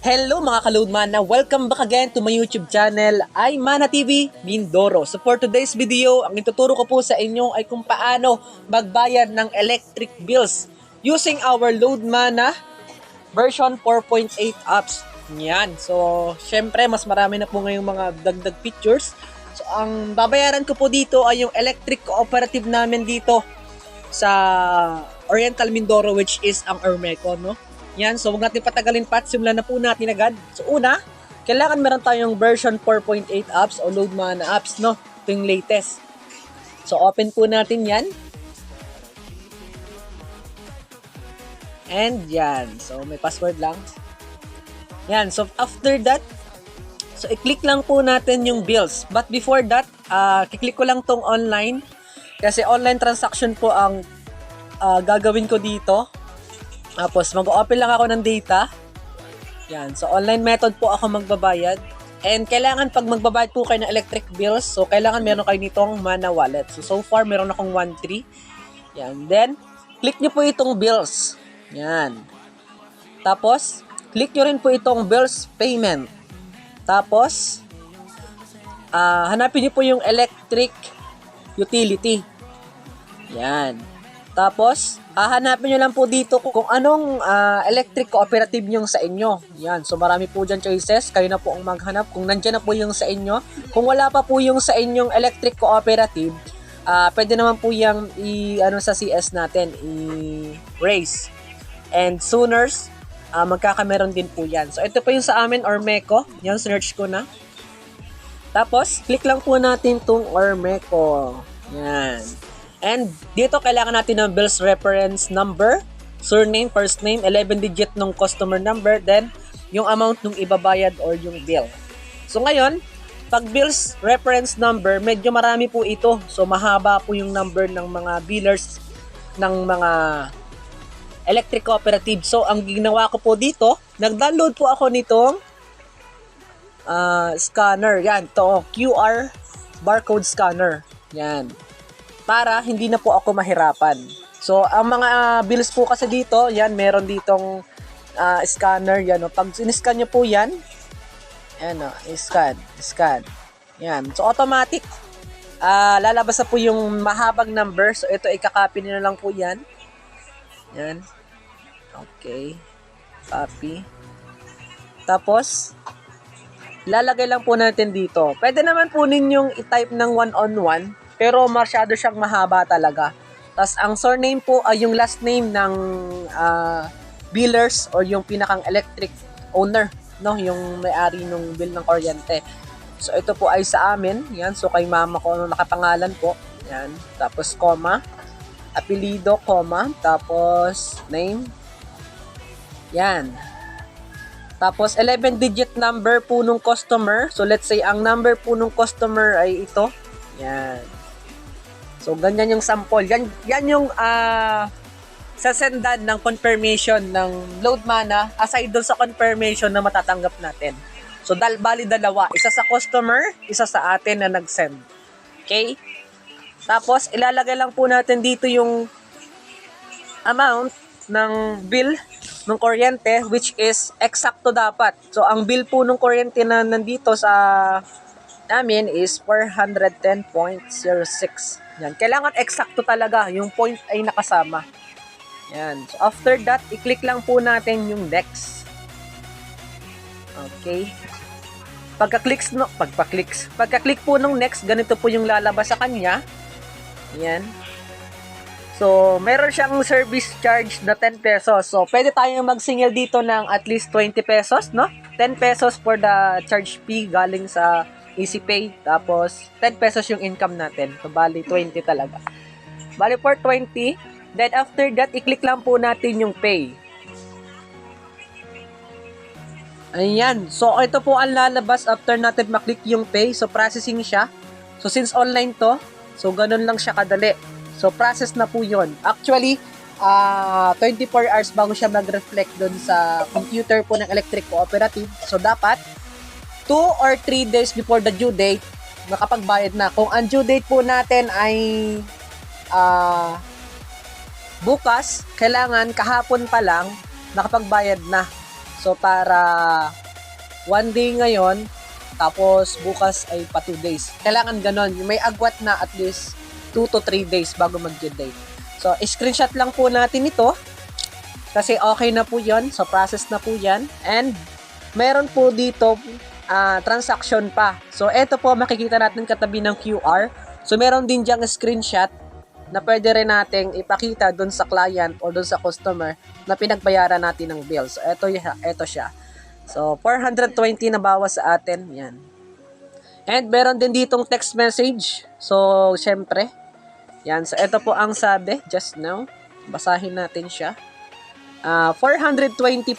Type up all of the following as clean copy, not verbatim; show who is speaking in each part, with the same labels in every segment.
Speaker 1: Hello mga ka-loadman na welcome back again to my YouTube channel, ay Mana TV Mindoro. So for today's video, ang ituturo ko po sa inyo ay kung paano magbayad ng electric bills using our Loadmana version 4.8 apps. Yan. So syempre mas marami na po ngayong mga dagdag features. So ang babayaran ko po dito ay yung electric cooperative namin dito sa Oriental Mindoro, which is ang Ormeco, no? Yan, so huwag natin patagalin pa at simulan na po natin agad. So una, kailangan meron tayong version 4.8 apps o Loadmana apps, no? Ito yung latest. So open po natin yan. And yan, so may password lang. Yan, so after that, so i-click lang po natin yung bills. But before that, kiklik ko lang tong online. Kasi online transaction po ang gagawin ko dito. Tapos mag-open lang ako ng data. Yan. So online method po ako magbabayad. And kailangan pag magbabayad po kayo ng electric bills, so kailangan meron kayo nitong Mana wallet. So far meron akong 1.3. Yan. Then click nyo po itong bills. Yan. Tapos click nyo rin po itong bills payment. Tapos hanapin nyo po yung electric utility. Yan. Tapos, hanapin nyo lang po dito kung anong electric cooperative yung sa inyo. Yan. So, marami po dyan choices. Kayo na po ang maghanap. Kung nandyan na po yung sa inyo. Kung wala pa po yung sa inyong electric cooperative, pwede naman po yung sa CS natin, i-raise. And sooners, magkakameron din po yan. So, ito po yung sa amin, Ormeco. Yan, search ko na. Tapos, click lang po natin itong Ormeco. Yan. And dito kailangan natin ng bills reference number, surname, first name, 11 digit ng customer number, then yung amount ng ibabayad or yung bill. So ngayon, pag bills reference number, medyo marami po ito. So mahaba po yung number ng mga billers ng mga electric cooperative. So ang ginawa ko po dito, nag-download po ako nitong scanner. Yan, to QR barcode scanner. Yan. Para hindi na po ako mahirapan. So, ang mga bills po kasi dito, yan, meron ditong scanner, yan, o. Pag in-scan nyo po yan, yan, o, scan. Yan. So, automatic, lalabas na po yung mahabang number. So, ito, ikakopy nyo na lang po yan. Yan. Okay. Copy. Tapos, lalagay lang po natin dito. Pwede naman po ninyong i-type ng one-on-one. Pero masyado siyang mahaba talaga. Tapos ang surname po ay yung last name ng billers or yung pinakang electric owner, no, yung may-ari ng bill ng kuryente. So ito po ay sa amin, yan. So kay mama ko nakapangalan po, yan. Tapos comma, apelyido, comma, tapos name. Yan. Tapos 11 digit number po nung customer. So let's say ang number po nung customer ay ito. Yan. So, ganyan yung sample. Yan yung sasendan ng confirmation ng Loadmana aside doon sa confirmation na matatanggap natin. So, bali dalawa. Isa sa customer, isa sa atin na nag-send. Okay? Tapos, ilalagay lang po natin dito yung amount ng bill ng kuryente, which is eksakto dapat. So, ang bill po ng kuryente na nandito sa namin is 410.06. Yan. Kailangan eksakto talaga. Yung point ay nakasama. Yan. So, after that, i-click lang po natin yung next. Okay. Pagka-click po nung next, ganito po yung lalabas sa kanya. Yan. So, meron siyang service charge na 10 pesos. So, pwede tayong magsingil dito ng at least 20 pesos, no? 10 pesos for the charge fee galing sa EasyPay, tapos 10 pesos yung income natin. So, bali 20 talaga. Bali for 20. Then, after that, i-click lang po natin yung pay. Ayan. So, ito po ang lalabas after natin maklik yung pay. So, processing siya. So, since online to, so, ganun lang siya kadali. So, process na po yun. Actually, 24 hours bago siya mag-reflect dun sa computer po ng electric cooperative. So, dapat 2 or 3 days before the due date, makapagbayad na. Kung ang due date po natin ay bukas, kailangan kahapon pa lang nakapagbayad na. So, para 1 day ngayon, tapos bukas ay pa 2 days. Kailangan ganon. May agwat na at least 2 to 3 days bago mag-due date. So, screenshot lang po natin ito. Kasi okay na po yon. So, process na po yan. And, meron po dito transaction pa. So, ito po makikita natin katabi ng QR. So, meron din diyang screenshot na pwede rin nating ipakita doon sa client o doon sa customer na pinagbayaran natin ng bill. So, ito siya. So, 420 na bawas sa atin. Yan. And, meron din ditong text message. So, syempre. Yan. So, ito po ang sabi just now. Basahin natin siya. 420.06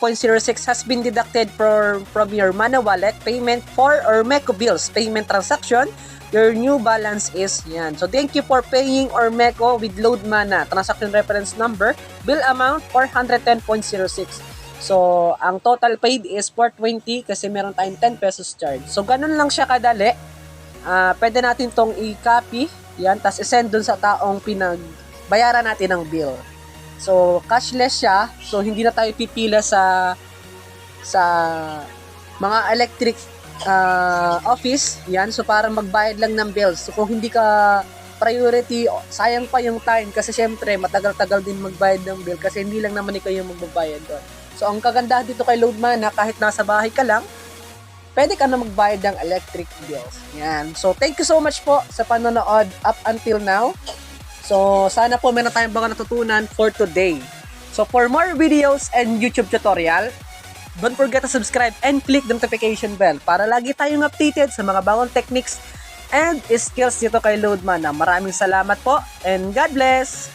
Speaker 1: has been deducted from your Mana wallet payment for Ormeco bills payment transaction. Your new balance is yan. So, thank you for paying Ormeco with Load Mana. Transaction reference number, bill amount 410.06. So, ang total paid is 420 kasi meron tayong 10 pesos charge. So, ganun lang siya kadali. Pwede natin tong i-copy. Yan, tas i-send dun sa taong pinagbayaran natin ng bill. So, cashless siya. So, hindi na tayo pipila sa mga electric office. Yan. So, para magbayad lang ng bills. So, kung hindi ka priority, sayang pa yung time. Kasi, syempre, matagal-tagal din magbayad ng bill. Kasi, hindi lang naman ikaw yung magbabayad doon. So, ang kagandahan dito kay Load Mana, kahit nasa bahay ka lang, pwede ka na magbayad ng electric bills. Yan. So, thank you so much po sa panonood up until now. So, sana po meron tayong mga natutunan for today. So, for more videos and YouTube tutorial, don't forget to subscribe and click the notification bell para lagi tayong updated sa mga bagong techniques and skills dito kay Load Mana. Maraming salamat po and God bless!